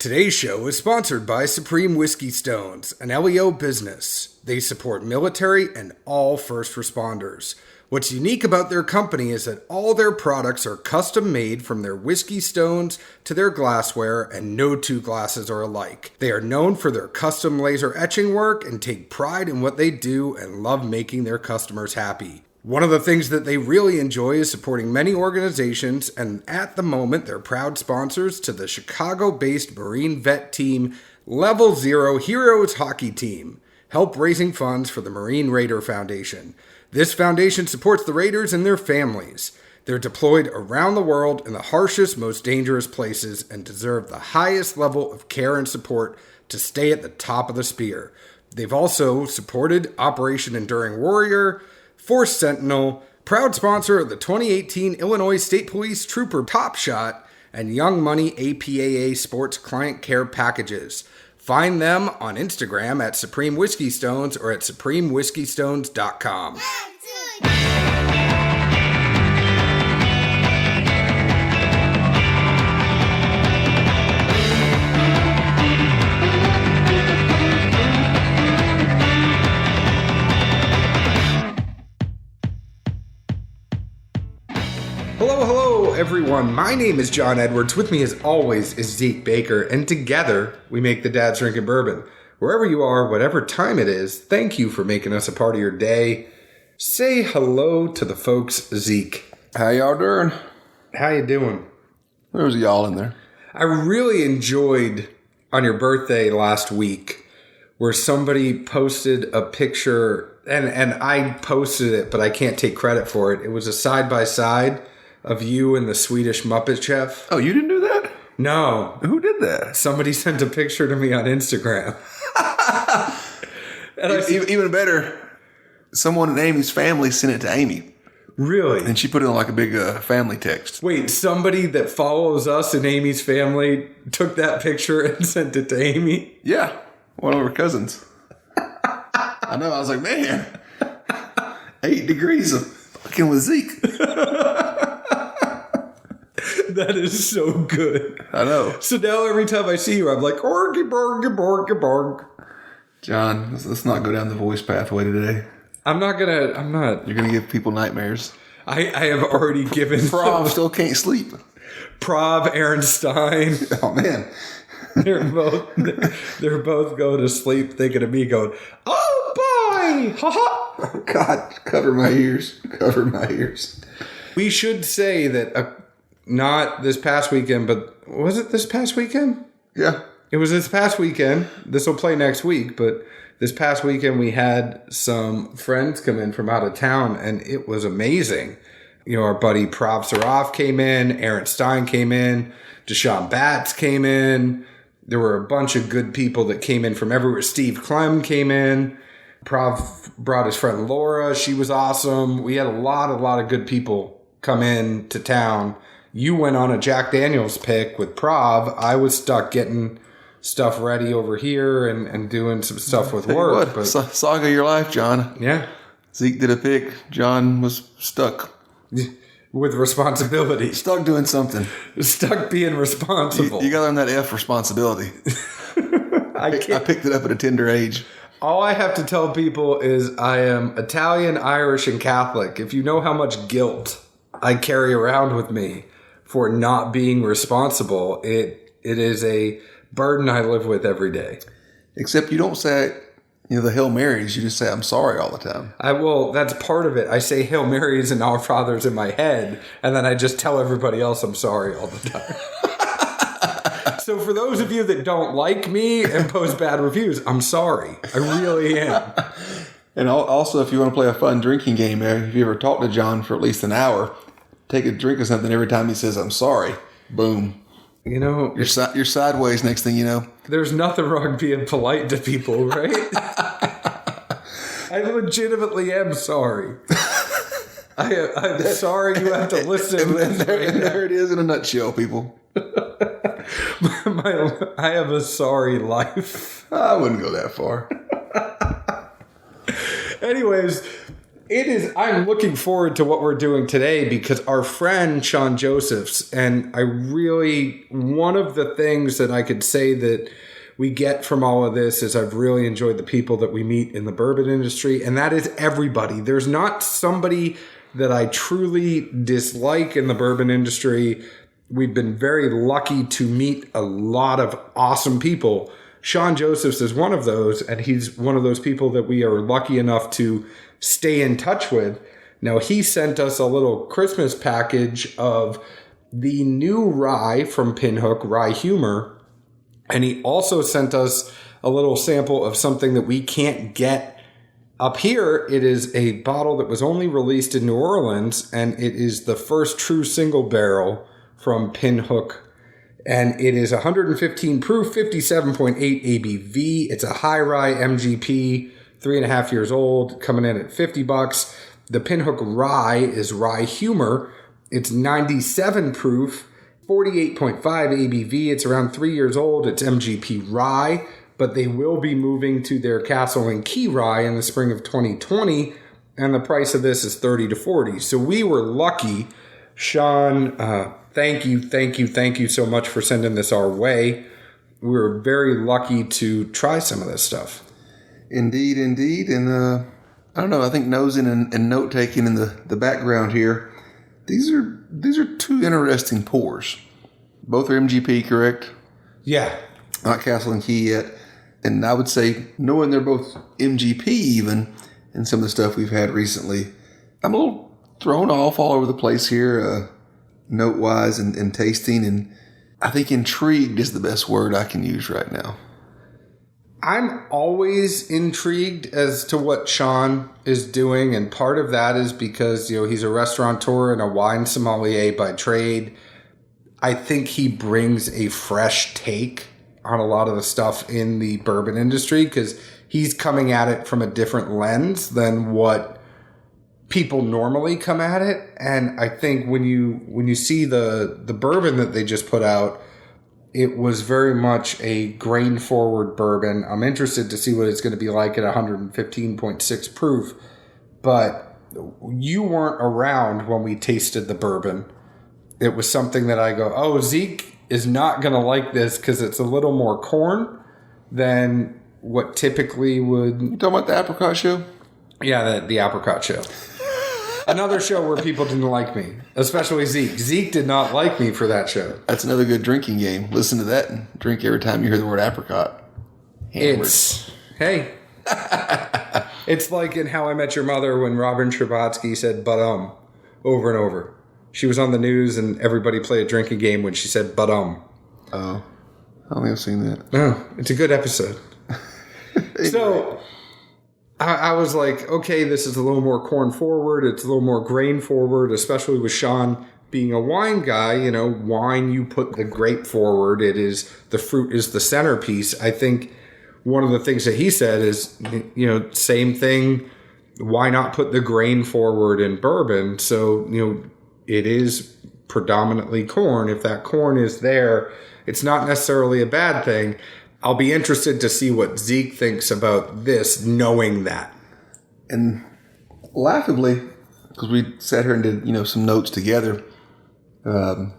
Today's show is sponsored by Supreme Whiskey Stones, an LEO business. They support military and all first responders. What's unique about their company is that all their products are custom made, from their whiskey stones to their glassware, and no two glasses are alike. They are known for their custom laser etching work and take pride in what they do and love making their customers happy. One of the things that they really enjoy is supporting many organizations, and at the moment they're proud sponsors to the Chicago-based Marine vet team Level Zero Heroes Hockey Team, help raising funds for the Marine Raider Foundation. This foundation supports the Raiders and their families. They're deployed around the world in the harshest, most dangerous places and deserve the highest level of care and support to stay at the top of the spear. They've also supported Operation Enduring Warrior, Force Sentinel, proud sponsor of the 2018 Illinois State Police Trooper Top Shot, and Young Money APAA Sports Client Care Packages. Find them on Instagram at Supreme Whiskey Stones or at supremewhiskeystones.com. Hello, everyone. My name is John Edwards. With me, as always, is Zeke Baker, and together we make the Dad's Drinking Bourbon. Wherever you are, whatever time it is, thank you for making us a part of your day. Say hello to the folks, Zeke. How y'all doing? How you doing? There's y'all in there. I really enjoyed on your birthday last week where somebody posted a picture, and I posted it, but I can't take credit for it. It was a side-by-side of you and the Swedish Muppet Chef. Oh, you didn't do that? No. Who did that? Somebody sent a picture to me on Instagram. And Even better, someone in Amy's family sent it to Amy. Really? And she put it on like a big family text. Wait, somebody that follows us in Amy's family took that picture and sent it to Amy? Yeah, one of her cousins. I know, I was like, man, 8 degrees of fucking with Zeke. That is so good. I know. So now every time I see you, I'm like, orgy, borgy, borgy, borg. John, let's not go down the voice pathway today. I'm not. You're gonna give people nightmares. I have already given. Prav still can't sleep. Prav, Aaron Stein. Oh man. They're both going to sleep thinking of me going, oh boy! Ha ha! Oh God, cover my ears. Cover my ears. We should say that not this past weekend, but was it this past weekend? Yeah. It was this past weekend. This will play next week, but this past weekend we had some friends come in from out of town, and it was amazing. You know, our buddy Prav Saraf came in, Aaron Stein came in, Deshaun Batts came in. There were a bunch of good people that came in from everywhere. Steve Clem came in. Prav brought his friend Laura. She was awesome. We had a lot of good people come in to town. You went on a Jack Daniels pick with Prav. I was stuck getting stuff ready over here and doing some stuff with work. But saga of your life, John. Yeah. Zeke did a pick. John was stuck. With responsibility. Stuck doing something. Stuck being responsible. You got to learn that F, responsibility. I picked it up at a tender age. All I have to tell people is I am Italian, Irish, and Catholic. If you know how much guilt I carry around with me for not being responsible, it is a burden I live with every day. Except you don't say, the Hail Marys. You just say, I'm sorry all the time. That's part of it. I say Hail Marys and Our Fathers in my head, and then I just tell everybody else I'm sorry all the time. So for those of you that don't like me and post bad reviews, I'm sorry. I really am. And also, if you want to play a fun drinking game, if you ever talk to John for at least an hour, take a drink of something every time he says, I'm sorry. Boom. You're sideways next thing you know. There's nothing wrong being polite to people, right? I legitimately am sorry. I'm sorry you have to listen to this. There it is in a nutshell, people. I have a sorry life. I wouldn't go that far. Anyways, It is. I'm looking forward to what we're doing today because our friend Sean Josephs, and one of the things that I could say that we get from all of this is I've really enjoyed the people that we meet in the bourbon industry, and that is everybody. There's not somebody that I truly dislike in the bourbon industry. We've been very lucky to meet a lot of awesome people. Sean Josephs is one of those, and he's one of those people that we are lucky enough to stay in touch with. Now, he sent us a little Christmas package of the new rye from Pinhook, Rye Humor, and he also sent us a little sample of something that we can't get up here. It is a bottle that was only released in New Orleans, and it is the first true single barrel from Pinhook. And it is 115 proof, 57.8 ABV. It's a high rye MGP, 3.5 years old, coming in at $50. The Pinhook rye is Rye Humor. It's 97 proof, 48.5 ABV. It's around 3 years old. It's MGP rye, but they will be moving to their Castle and Key rye in the spring of 2020. And the price of this is $30 to $40. So we were lucky. Sean, thank you so much for sending this our way. We were very lucky to try some of this stuff. Indeed. And I don't know, I think nosing and note-taking in the background here, these are two interesting pours. Both are MGP, correct? Yeah. Not Castle and Key yet. And I would say, knowing they're both MGP even, and some of the stuff we've had recently, I'm a little thrown off all over the place here, note-wise and tasting, and I think intrigued is the best word I can use right now. I'm always intrigued as to what Sean is doing, and part of that is because, he's a restaurateur and a wine sommelier by trade. I think he brings a fresh take on a lot of the stuff in the bourbon industry because he's coming at it from a different lens than what people normally come at it. And I think when you see the bourbon that they just put out, it was very much a grain forward bourbon. I'm interested to see what it's going to be like at 115.6 proof, but you weren't around when we tasted the bourbon. It was something that I go, oh, Zeke is not going to like this because it's a little more corn than what typically would. You talking about the apricot show? Yeah, the apricot show. Another show where people didn't like me, especially Zeke. Zeke did not like me for that show. That's another good drinking game. Listen to that and drink every time you hear the word apricot. Hammered. It's like in How I Met Your Mother when Robin Scherbatsky said "but over and over. She was on the news and everybody played a drinking game when she said "but Oh, I don't think I've seen that. No, it's a good episode. Anyway. So I was like, okay, this is a little more corn forward. It's a little more grain forward, especially with Sean being a wine guy. Wine, you put the grape forward. The fruit is the centerpiece. I think one of the things that he said is, same thing. Why not put the grain forward in bourbon? So, it is predominantly corn. If that corn is there, it's not necessarily a bad thing. I'll be interested to see what Zeke thinks about this, knowing that. And laughably, because we sat here and did, some notes together, and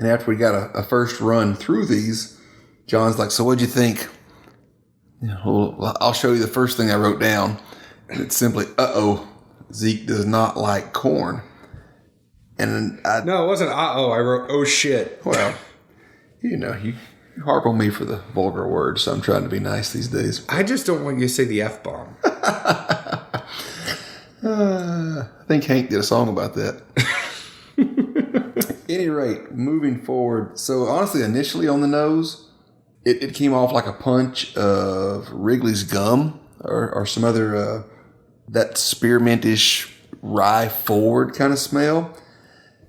after we got a first run through these, John's like, so what'd you think? Well, I'll show you the first thing I wrote down. And it's simply, Zeke does not like corn. And No, it wasn't I wrote, oh shit. Well, you harp on me for the vulgar words, so I'm trying to be nice these days. I just don't want you to say the F-bomb. I think Hank did a song about that. At any rate, moving forward. So honestly, initially on the nose, it came off like a punch of Wrigley's gum or some other, that spearmint-ish rye forward kind of smell.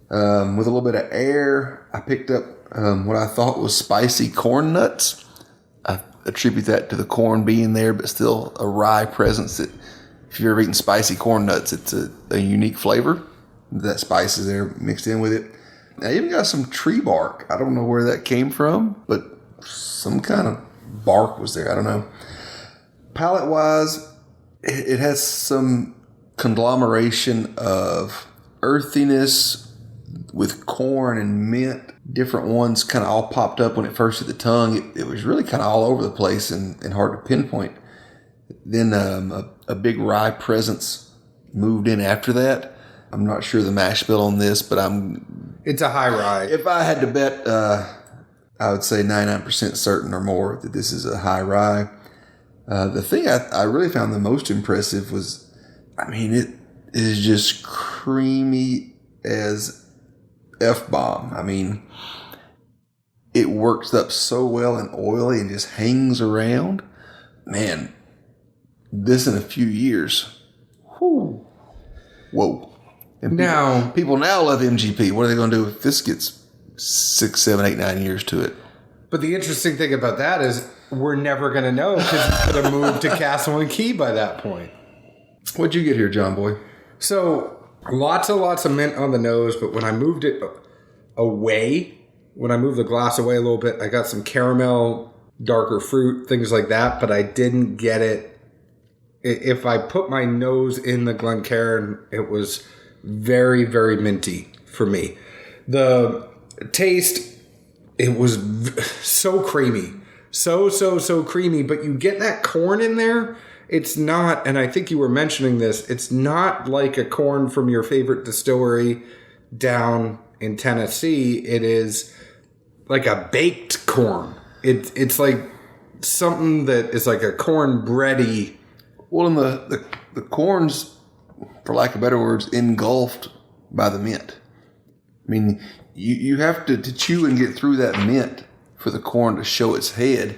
With a little bit of air, I picked up what I thought was spicy corn nuts. I attribute that to the corn being there, but still a rye presence that if you've ever eaten spicy corn nuts, it's a unique flavor. That spice is there mixed in with it. I even got some tree bark. I don't know where that came from, but some kind of bark was there. I don't know. Palate-wise, it has some conglomeration of earthiness with corn and mint. Different ones kind of all popped up when it first hit the tongue. It was really kind of all over the place and hard to pinpoint. Then a big rye presence moved in after that. I'm not sure the mash bill on this, but it's a high rye. If I had to bet, I would say 99% certain or more that this is a high rye. The thing I really found the most impressive was, it is just creamy as F-bomb. It works up so well and oily and just hangs around. Man, this in a few years. Whew. Whoa. And people now love MGP. What are they going to do if this gets 6, 7, 8, 9 years to it? But the interesting thing about that is we're never going to know because it's going to move to Castle and Key by that point. What'd you get here, John Boy? So lots of mint on the nose, but when I moved it away, when I moved the glass away a little bit, I got some caramel, darker fruit, things like that, but I didn't get it. If I put my nose in the Glencairn, it was very, very minty for me. The taste, it was so creamy. So creamy, but you get that corn in there. It's not, and I think you were mentioning this, it's not like a corn from your favorite distillery down in Tennessee. It is like a baked corn. It's like something that is like a corn bready. Well, and the corn's, for lack of better words, engulfed by the mint. You have to chew and get through that mint for the corn to show its head.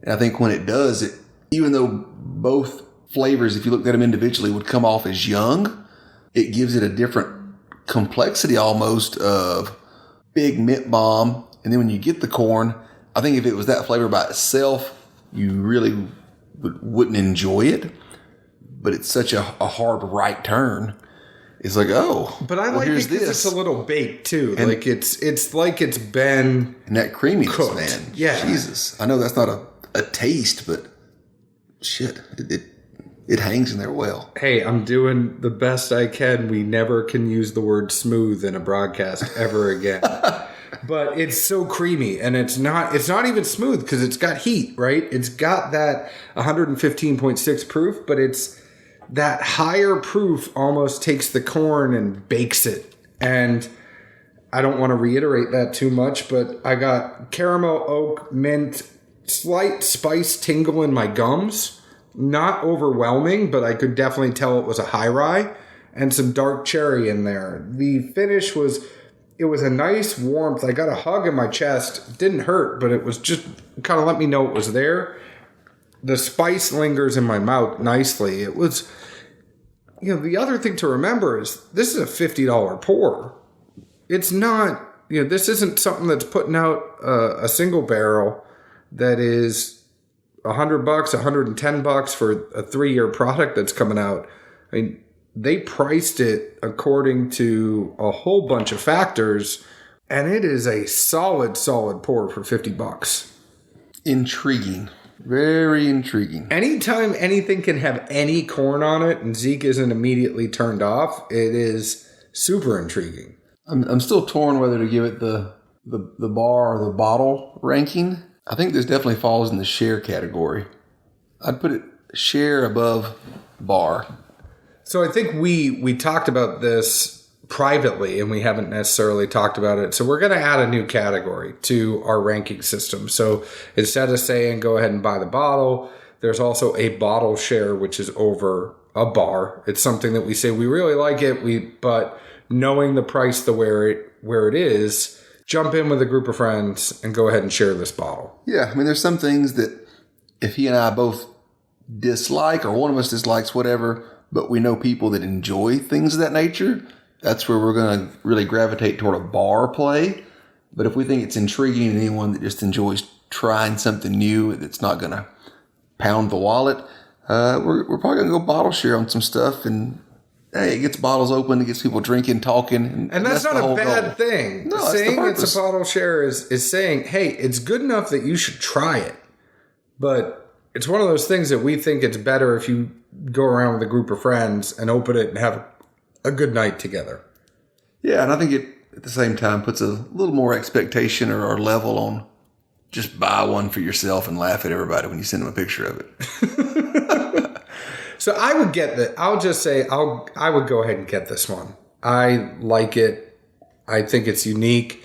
And I think when it does, even though both flavors, if you looked at them individually, would come off as young, it gives it a different complexity almost of big mint bomb. And then when you get the corn, I think if it was that flavor by itself, you really wouldn't enjoy it. But it's such a hard right turn. It's like, but I like it because it's a little baked too. And like it's like it's been and that creaminess, cooked. Man. Yeah, Jesus. I know that's not a taste, but shit, it hangs in there well. Hey, I'm doing the best I can. We never can use the word smooth in a broadcast ever again. But it's so creamy, and it's not even smooth because it's got heat, right? It's got that 115.6 proof, but it's that higher proof almost takes the corn and bakes it. And I don't want to reiterate that too much, but I got caramel, oak, mint, slight spice tingle in my gums. Not overwhelming, but I could definitely tell it was a high rye, and some dark cherry in there. The finish was a nice warmth. I got a hug in my chest. It didn't hurt, but it was just kind of let me know it was there. The spice lingers in my mouth nicely. It was, the other thing to remember is this is a $50 pour. It's not, this isn't something that's putting out a single barrel that is $100, $110 for a 3-year product that's coming out. I mean, they priced it according to a whole bunch of factors, and it is a solid pour for $50. Intriguing. Very intriguing. Anytime anything can have any corn on it and Zeke isn't immediately turned off, it is super intriguing. I'm still torn whether to give it the bar or the bottle ranking. I think this definitely falls in the share category. I'd put it share above bar. So I think we talked about this privately, and we haven't necessarily talked about it. So we're going to add a new category to our ranking system. So instead of saying go ahead and buy the bottle, there's also a bottle share, which is over a bar. It's something that we say we really like it, but knowing the price where it is, jump in with a group of friends and go ahead and share this bottle. Yeah, there's some things that if he and I both dislike, or one of us dislikes, whatever, but we know people that enjoy things of that nature, that's where we're going to really gravitate toward a bar play. But if we think it's intriguing to anyone that just enjoys trying something new that's not going to pound the wallet, we're probably going to go bottle share on some stuff. And hey, it gets bottles open, it gets people drinking, talking. And that's not a bad thing. No, saying it's a bottle share is saying, hey, it's good enough that you should try it. But it's one of those things that we think it's better if you go around with a group of friends and open it and have a good night together. Yeah, and I think it, at the same time, puts a little more expectation or level on just buy one for yourself and laugh at everybody when you send them a picture of it. So I would get that. I'll just say I would go ahead and get this one. I like it. I think it's unique.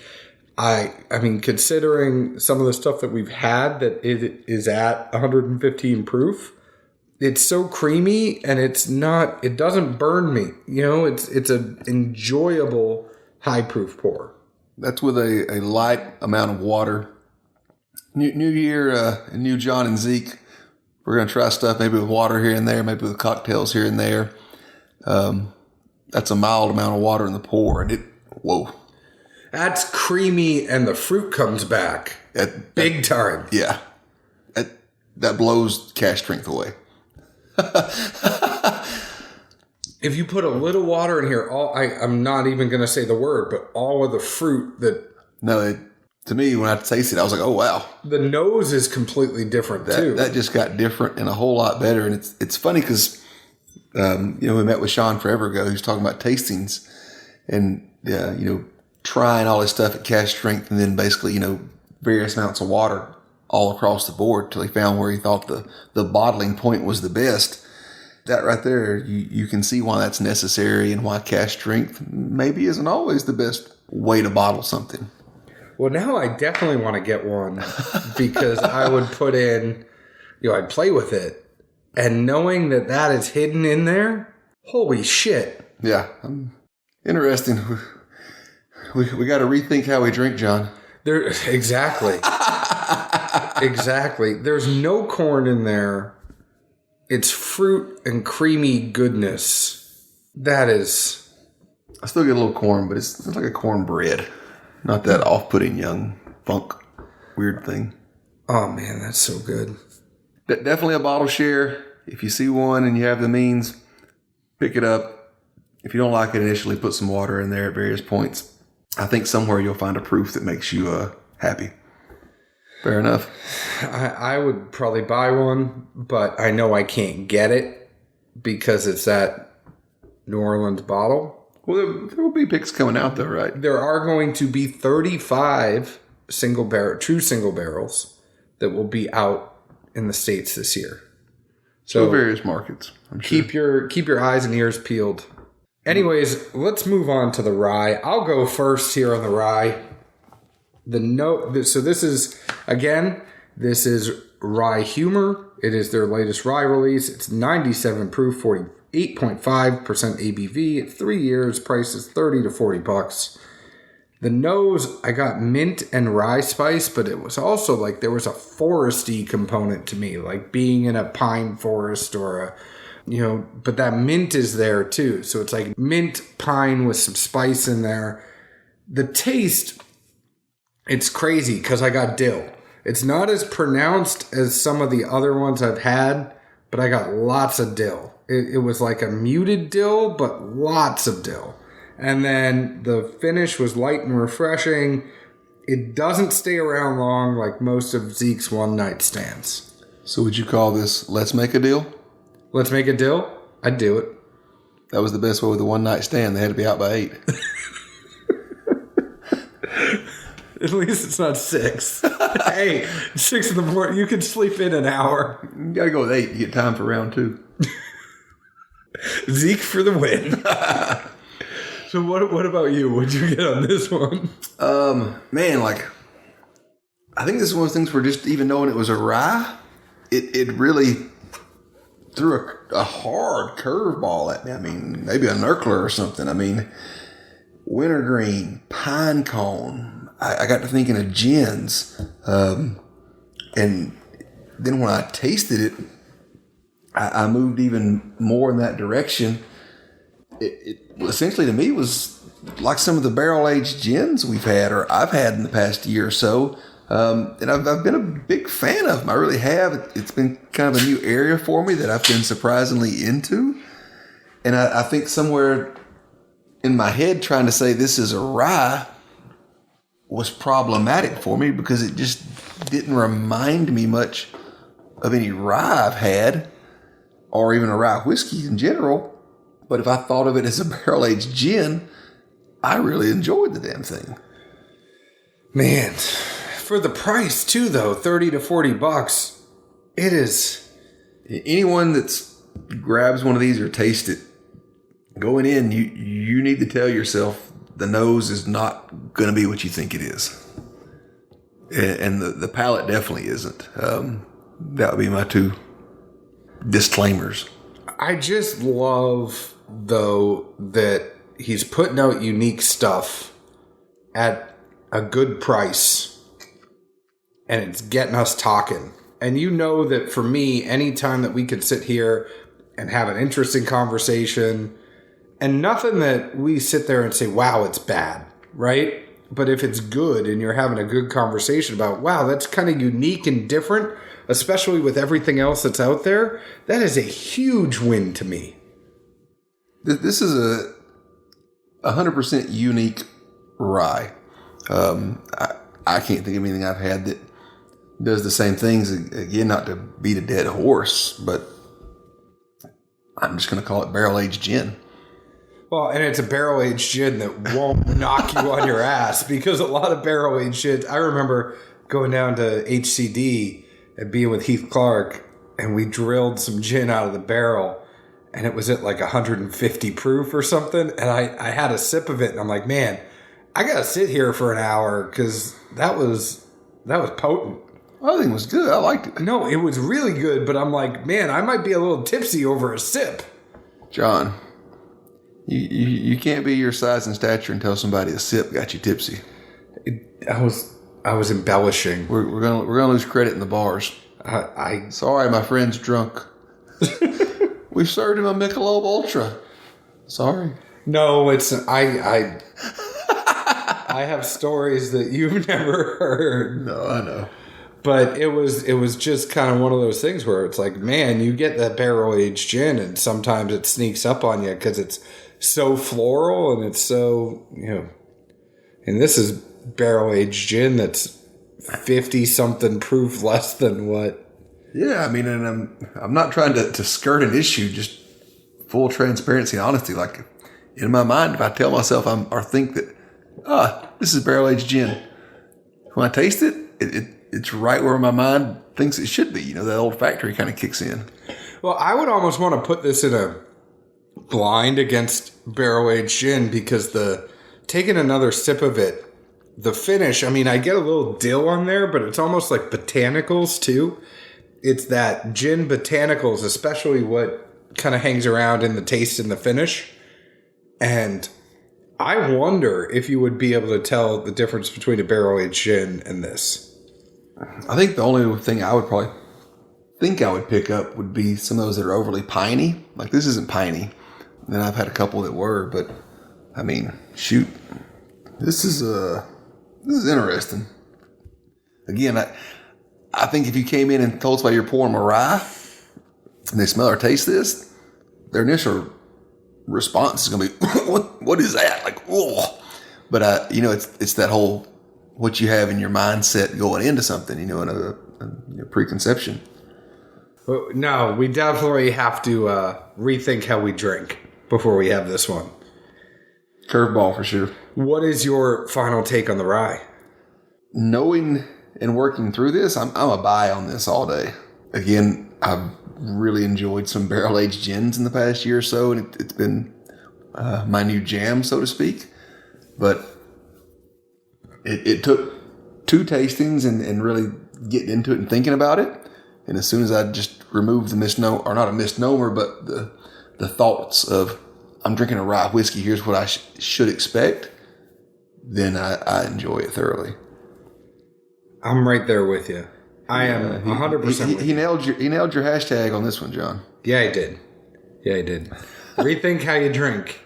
I mean, considering some of the stuff that we've had that it is at 115 proof, it's so creamy and it doesn't burn me. You know, it's an enjoyable high proof pour. That's with a light amount of water. New year, new John and Zeke. We're going to try stuff maybe with water here and there, maybe with cocktails here and there. That's a mild amount of water in the pour. And whoa. That's creamy and the fruit comes back big time. Yeah. That blows cash strength away. If you put a little water in here, I'm not even going to say the word, but all of the fruit that... No, to me, when I tasted it, I was like, oh, wow. The nose is completely different, too. That just got different and a whole lot better. And it's funny because, we met with Sean forever ago. He was talking about tastings and, trying all this stuff at cash strength and then basically, various amounts of water all across the board till he found where he thought the bottling point was the best. That right there, you can see why that's necessary and why cash strength maybe isn't always the best way to bottle something. Well, now I definitely want to get one because I would put in, I'd play with it. And knowing that is hidden in there, holy shit. Yeah, interesting. We got to rethink how we drink, John. Exactly. Exactly. There's no corn in there. It's fruit and creamy goodness. That is... I still get a little corn, but it's like a cornbread. Not that off-putting young funk weird thing. Oh, man, that's so good. Definitely a bottle share. If you see one and you have the means, pick it up. If you don't like it initially, put some water in there at various points. I think somewhere you'll find a proof that makes you happy. Fair enough. I would probably buy one, but I know I can't get it because it's that New Orleans bottle. Well, there will be picks coming out, though, right? There are going to be 35 true single barrels that will be out in the States this year. So various markets, I'm sure. Keep your eyes and ears peeled. Anyways, let's move on to the rye. I'll go first here on the rye. So this is, again, this is Rye Humor. It is their latest rye release. It's 97 proof, 48.5% ABV. At 3 years, price is $30 to $40. The nose, I got mint and rye spice, but it was also like there was a foresty component to me, like being in a pine forest or but that mint is there too. So it's like mint pine with some spice in there. The taste, it's crazy because I got dill. It's not as pronounced as some of the other ones I've had, but I got lots of dill. It was like a muted dill, but lots of dill. And then the finish was light and refreshing. It doesn't stay around long like most of Zeke's one-night stands. So would you call this Let's Make a Deal? Let's make a deal? I'd do it. That was the best way with the one-night stand. They had to be out by 8. At least it's not 6. Hey, 6 in the morning. You can sleep in an hour. You got to go with 8 to get time for round 2. Zeke for the win. So what about you? What'd you get on this one? Man, I think this is one of the things where just even knowing it was a rye, it really threw a hard curveball at me. I mean, maybe a Nurkler or something. I mean, wintergreen, pine cone. I got to thinking of gins. And then when I tasted it, I moved even more in that direction. It essentially to me was like some of the barrel-aged gins we've had or I've had in the past year or so. And I've been a big fan of them. I really have. It's been kind of a new area for me that I've been surprisingly into. And I think somewhere in my head trying to say this is a rye was problematic for me because it just didn't remind me much of any rye I've had, or even a rye whiskey in general. But if I thought of it as a barrel-aged gin, I really enjoyed the damn thing. Man, for the price too, though, $30 to $40, it is. Anyone that's grabs one of these or taste it, going in, you need to tell yourself the nose is not going to be what you think it is. And the palate definitely isn't. That would be my two disclaimers. I just love, though, that he's putting out unique stuff at a good price. And it's getting us talking. And you know that for me, anytime that we could sit here and have an interesting conversation, and nothing that we sit there and say, wow, it's bad, right? But if it's good and you're having a good conversation about, wow, that's kind of unique and different, especially with everything else that's out there, that is a huge win to me. This is a 100% unique rye. I can't think of anything I've had that does the same things. Again, not to beat a dead horse, but I'm just going to call it barrel-aged gin. Well, and it's a barrel-aged gin that won't knock you on your ass, because a lot of barrel-aged gins, I remember going down to HCD and being with Heath Clark, and we drilled some gin out of the barrel, and it was at like 150 proof or something, and I had a sip of it, and I'm like, man, I got to sit here for an hour, because that was potent. I think it was good. I liked it. No, it was really good, but I'm like, man, I might be a little tipsy over a sip. John, you can't be your size and stature and tell somebody a sip got you tipsy. I was embellishing. We're gonna lose credit in the bars. Sorry, my friend's drunk. We served him a Michelob Ultra. Sorry. No, it's I have stories that you've never heard. No, I know. But it was just kind of one of those things where it's like, man, you get that barrel-aged gin, and sometimes it sneaks up on you because it's so floral and it's so, and this is barrel-aged gin that's 50-something proof less than what. Yeah, I mean, and I'm not trying to skirt an issue, just full transparency and honesty. Like, in my mind, if I tell myself or think that, this is barrel-aged gin, when I taste it, it's right where my mind thinks it should be. That olfactory kind of kicks in. Well, I would almost want to put this in a blind against barrel-aged gin, because taking another sip of it, the finish, I mean, I get a little dill on there, but it's almost like botanicals too. It's that gin botanicals, especially what kind of hangs around in the taste and the finish. And I wonder if you would be able to tell the difference between a barrel-aged gin and this. I think the only thing I would probably think I would pick up would be some of those that are overly piney. Like, this isn't piney. And I've had a couple that were, but I mean, shoot, this is interesting. Again, I think if you came in and told somebody you're pouring a rye and they smell or taste this, their initial response is going to be, what is that? Like, oh. But it's that whole, what you have in your mindset going into something, in a preconception. No, we definitely have to rethink how we drink before we have this one. Curveball for sure. What is your final take on the rye? Knowing and working through this, I'm a buy on this all day. Again, I've really enjoyed some barrel-aged gins in the past year or so, and it's been my new jam, so to speak. But it took two tastings and really getting into it and thinking about it. And as soon as I just removed the misnomer, or not a misnomer, but the thoughts of, I'm drinking a rye whiskey, here's what I should expect, then I enjoy it thoroughly. I'm right there with you. I am 100% with he nailed your hashtag on this one, John. Yeah, I did. Rethink how you drink.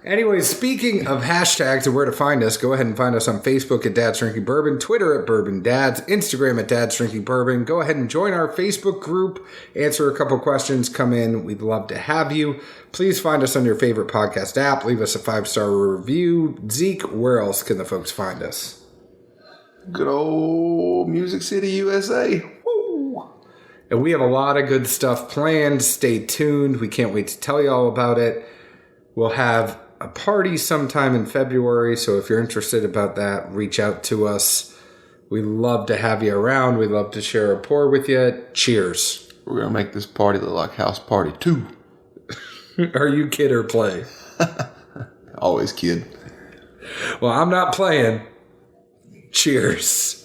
Anyways, speaking of hashtags and where to find us, go ahead and find us on Facebook at Dad's Drinking Bourbon, Twitter at Bourbon Dads, Instagram at Dad's Drinking Bourbon. Go ahead and join our Facebook group, answer a couple questions, come in. We'd love to have you. Please find us on your favorite podcast app. Leave us a 5-star review. Zeke, where else can the folks find us? Good old Music City, USA. Woo. And we have a lot of good stuff planned. Stay tuned. We can't wait to tell you all about it. We'll have a party sometime in February, so if you're interested about that, reach out to us. We love to have you around. We love to share a pour with you. Cheers. We're going to make this party look like House Party 2. Are you kid or play? Always kid. Well, I'm not playing. Cheers.